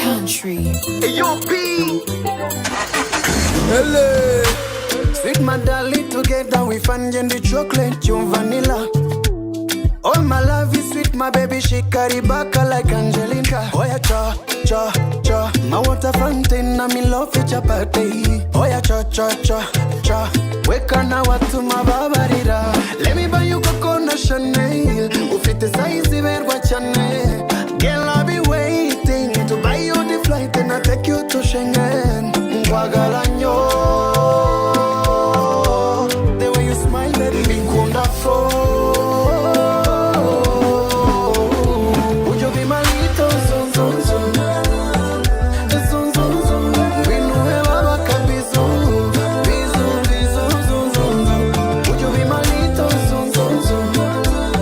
Country. Hey, yo, P. Hello. Sweet Madali, together we find the chocolate, you vanilla. All my love is sweet, my baby, she carry back like Angelina. Oh yeah, cha, cha, cha. My water fountain, I'm in love with your birthday. Oh yeah, cha, cha, cha, cha. Wake up now to my babarira. Let me buy you coconut Chanel.